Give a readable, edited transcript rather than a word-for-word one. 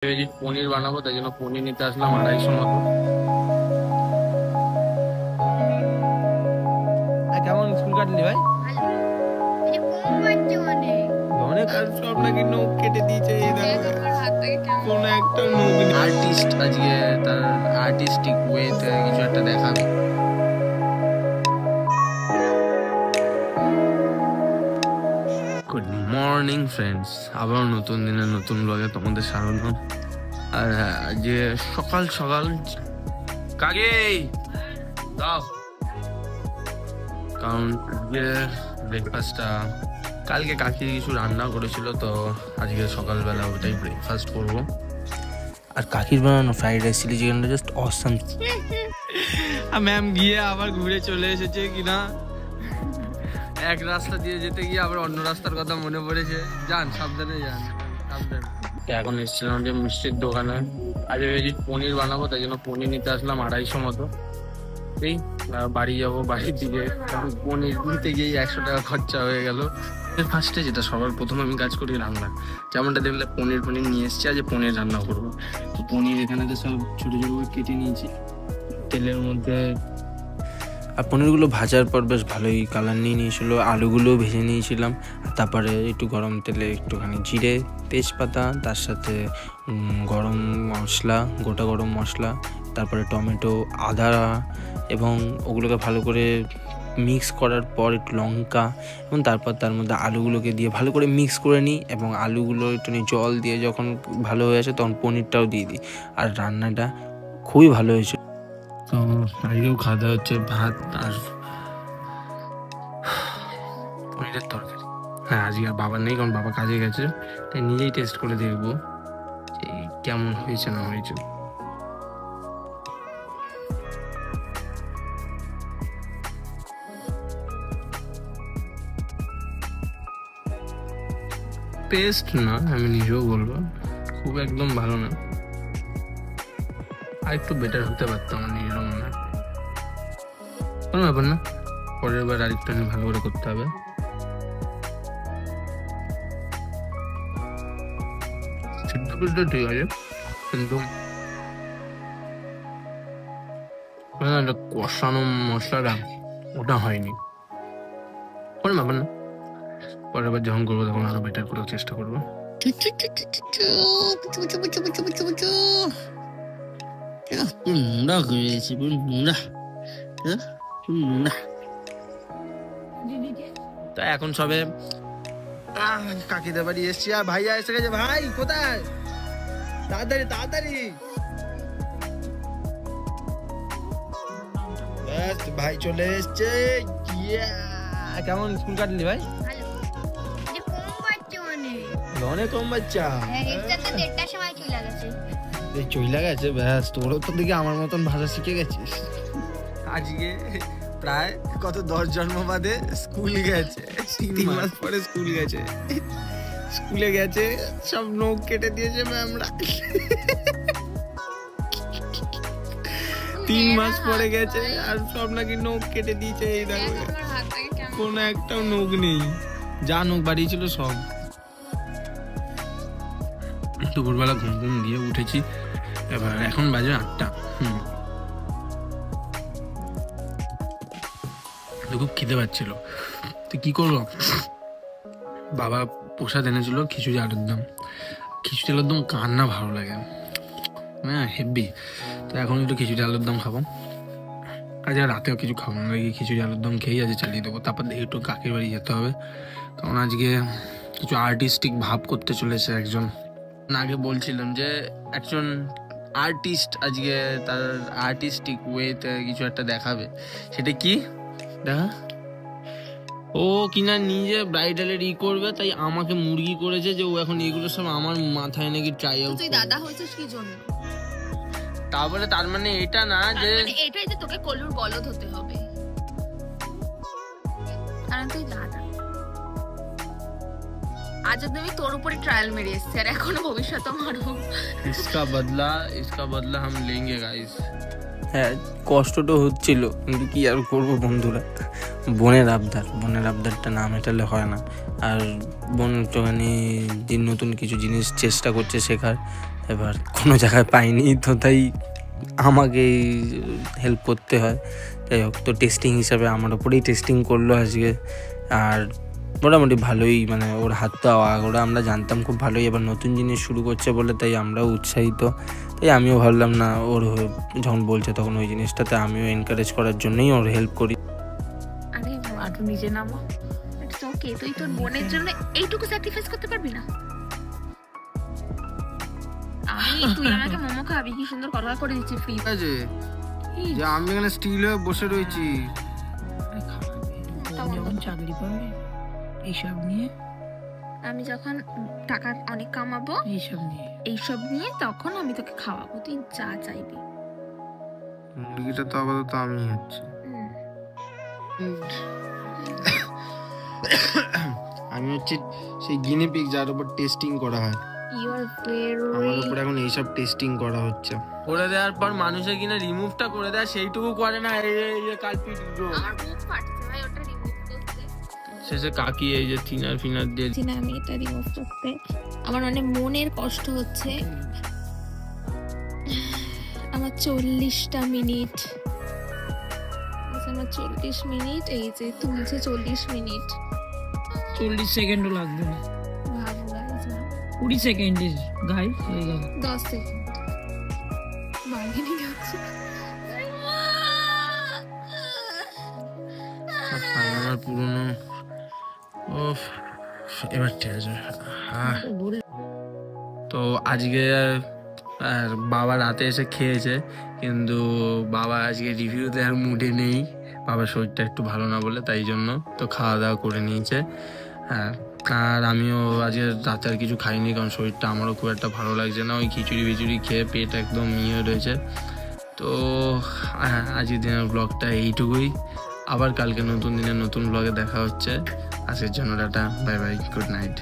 পনির বানাবো, তাই জন্য পনির নিতে আসলাম 250 মতো। কেমন স্কুল কাটলি ভাই? অনেক সব নাকি নখ কেটে দিয়েছে। কোন একটা নখ আর্টিস্ট আজকে তার আর্টিস্টিক ওয়েতে কিছু একটা দেখাবে। গুড মর্নিং ফ্রেন্ডস, আবার নতুন দিনে নতুন ব্লগে তোমাদের স্বাগত। আর আজকে সকাল সকাল কাকে দাও, কারণ আজকে ব্রেকফাস্টটা কালকে কাকি কিছু রান্না করেছিল, তো আজকে সকালবেলা ওটাই ব্রেকফাস্ট করবো। আর কাকির বানানো ফ্রাইড রাইস চিলি চিকেনটা জাস্ট অসাম। ম্যাম গিয়ে আবার ঘুরে চলে এসেছে কিনা, এক রাস্তা দিয়ে যেতে গিয়ে আবার অন্য রাস্তার কথা মনে পড়েছে। যান, সাবধানে যান, সাবধানে। এখন এসেছিলাম যে মিষ্টির দোকানে, আজ ভেবেছি পনির বানাবো, তাই জন্য পনির নিতে আসলাম 250 মতো। এই বাড়ি যাবো, বাড়ির দিকে পনির নিতে গিয়ে 100 টাকা খরচা হয়ে গেল। ফার্স্টে যেটা সবার প্রথম আমি কাজ করি রান্না, যেমনটা দেখলে পনির নিয়ে এসছি, আজ পনির রান্না করবো। তো পনির এখানে তো সব ছোটো ছোটো করে কেটে নিয়েছি তেলের মধ্যে। আর পনিরগুলো ভাজার পর বেশ ভালোই কালার নিয়ে নিয়েছিল, আলুগুলোও ভেজে নিয়েছিলাম। আর তারপরে একটু গরম তেলে একটুখানি জিরে, তেজপাতা, তার সাথে গরম মশলা, গোটা গরম মশলা, তারপরে টমেটো, আদা, এবং ওগুলোকে ভালো করে মিক্স করার পর একটু লঙ্কা, এবং তারপর তার মধ্যে আলুগুলোকে দিয়ে ভালো করে মিক্স করে নিই, এবং আলুগুলো একটু জল দিয়ে যখন ভালো হয়ে আসে তখন পনিরটাও দিয়ে দিই। আর রান্নাটা খুবই ভালো হয়েছে। তো আজকেও খাওয়া হচ্ছে ভাত আর পনিরের তরকারি। হ্যাঁ, আজকে আর বাবা নেই, কারণ বাবা কাজে গেছে, তাই নিজেই টেস্ট করে দেখবো যে কেমন হয়েছে না হয়েছে। পেস্ট না, আমি নিজেও বলবো খুব একদম ভালো না, আর একটু বেটার হতে পারতো আমার নিজেরও মনে হয়। কোনো ব্যাপার না, পরের বার আরেকটু ভালো করে করতে হবে। ঠিক আছে, কিন্তু কষানো মশলাটা ওটা হয়নি। কোনো ব্যাপার না, পরের বার যখন করবো তখন আরো বেটার করার চেষ্টা করবো। তো এখন সবে কাকিদের বাড়ি এসছি, আর ভাইয়া এসে গেছে। ভাই কোথায়? তাড়াতাড়ি তাড়াতাড়ি। ভাই চলে এসছে। কেমন স্কুল কাটলি ভাই? অনেক কম বাচ্চা, চইলা গেছে। ব্যাস, তোরও তো দিকে আমার মতন ভাষা শিখে গেছিস। আজকে প্রায় কত 10 জন্ম বাদে স্কুল গেছে, 3 মাস পরে স্কুল গেছে। স্কুলে গেছে, সব নখ কেটে দিয়েছে ম্যামরা। 3 মাস পরে গেছে আর সব নাকি নখ কেটে দিয়েছে। এই দেখো, কোনো একটাও নখ নেই, যা নখ বাড়িয়েছিল সব। দুপুরবেলা ঘুম ঘুম দিয়ে উঠেছি, এবার এখন বাজে 8টা। খুব খিদে পাচ্ছিল, তো কি করবো, বাবা প্রসাদ এনেছিল খিচুড়ি আলুর দম। খিচুড়ি আলুর দম কার না ভালো লাগে, হ্যাঁ হেভি। তো এখন একটু খিচুড়ি আলুর দম খাবো, আজকে রাতেও কিছু খাবো না, খিচুড়ি আলুর দম খেয়েই আজকে চালিয়ে দেবো। তারপর একটু কাকির বাড়ি যেতে হবে, কারণ আজকে কিছু আর্টিস্টিক ভাব করতে চলেছে একজন। আগে বলছিলাম যে একজন আর্টিস্ট আজকে তার আর্টিস্টিক ওয়েতে কিছু একটা দেখাবে। সেটা কি দেখা, ও কিনা নিজে ব্রাইডালের করবে, তাই আমাকে মুরগি করেছে যে ও এখন এগুলো সব আমার মাথায় নাকি ট্রাই আউট। তুই দাদা হইছিস কি জন্য? তারপরে তার মানে এটা না যে এটাই যে তোকে কলুর বলদ হতে হবে, কারণ তুই দাদা। আজ তুমি তোর উপরে ট্রায়াল মেরে এসেছি, আর এখনো ভবিষ্যতে মারবো। ইসকা বদলা হাম লেঙ্গে গাইস। হ্যাঁ, কষ্টটা হচ্ছিল, কিন্তু কি আর করবো বন্ধুরা, বোনের আবদারটা না মেটালে হয় না। আর বোন একটুখানি নতুন কিছু জিনিস চেষ্টা করছে শেখার, এবার কোনো জায়গায় পাইনি, তো তাই আমাকেই হেল্প করতে হয়। যাই হোক, তো টেস্টিং হিসাবে আমার ওপরেই টেস্টিং করলো আজকে। আর মোটামুটি ভালোই, মানে ওর হাতটা ওরা আমরা জানতাম খুব ভালোই, এবার নতুন জিনিস শুরু করছে বলে তাই আমরাও উৎসাহিত। তাই আমিও ভাবলাম না, ওর যখন বলছে তখন ওই জিনিসটাতে আমিও এনকারেজ করার জন্যই ওর হেল্প করি। আরে আটু নিচে নামো, ইটস ওকে। তুই তোর বোনের জন্য এইটুকু স্যাক্রিফাইস করতে পারবি না? তুই আমাকে মোমো খাবি, কি সুন্দর করা করে দিচ্ছি ফ্রি আছে যে আমি এখানে স্টিল হয়ে বসে রয়েছি। যখন চাকরি পাবে এইসব নিয়ে, আমি যখন টাকা অনেক কামাবো এইসব নিয়ে তখন আমি তোকে খাওয়াবো, তুই যা চাইবি। মুরগিটা তো আপাতত আমি হচ্ছে, আমি হচ্ছে সেই গিনি পিগ যার উপর টেস্টিং করা হয়। আমার উপর এখন এইসব টেস্টিং করা হচ্ছে। করে দেওয়ার পর মানুষের কিনা রিমুভটা করে দেয়, সেইটুকু করে না। এই যে কালপিট আমার বুক ফাটছে ভাই, ওটা রিমুভ করতে। শেষে কাকি এই যে থিনার ফিনার দিয়ে না, আমি এটা রিমুভ করতে আমার অনেক মনের কষ্ট হচ্ছে। আমার 40টা মিনিট, আমার 40 মিনিট, এই যে তুলছে 40 মিনিট, 40 সেকেন্ডও লাগবে না। ভাবো গাইস, 20 সেকেন্ডে গাইস হয়ে গেল। 10 সেকেন্ড বার্গেনিং হচ্ছে। আমার পুরনো এবার ঠিক আছে। তো আজকে বাবা রাতে এসে খেয়েছে, কিন্তু বাবা আজকে রিভিউ দেওয়ার মুডে নেই। বাবার শরীরটা একটু ভালো না বলে, তাই জন্য তো খাওয়া দাওয়া করে নিয়েছে। হ্যাঁ, আর আমিও আজকে রাতে আর কিছু খাইনি, কারণ শরীরটা আমারও খুব একটা ভালো লাগছে না। ওই খিচুড়ি ফিচুড়ি খেয়ে পেট একদম ইয়ে রয়েছে। তো আজকের দিনের ব্লগটা এইটুকুই। আবার কালকে নতুন দিনের নতুন ব্লগে দেখা হচ্ছে। আজকের জন্য tata, bye bye, good night.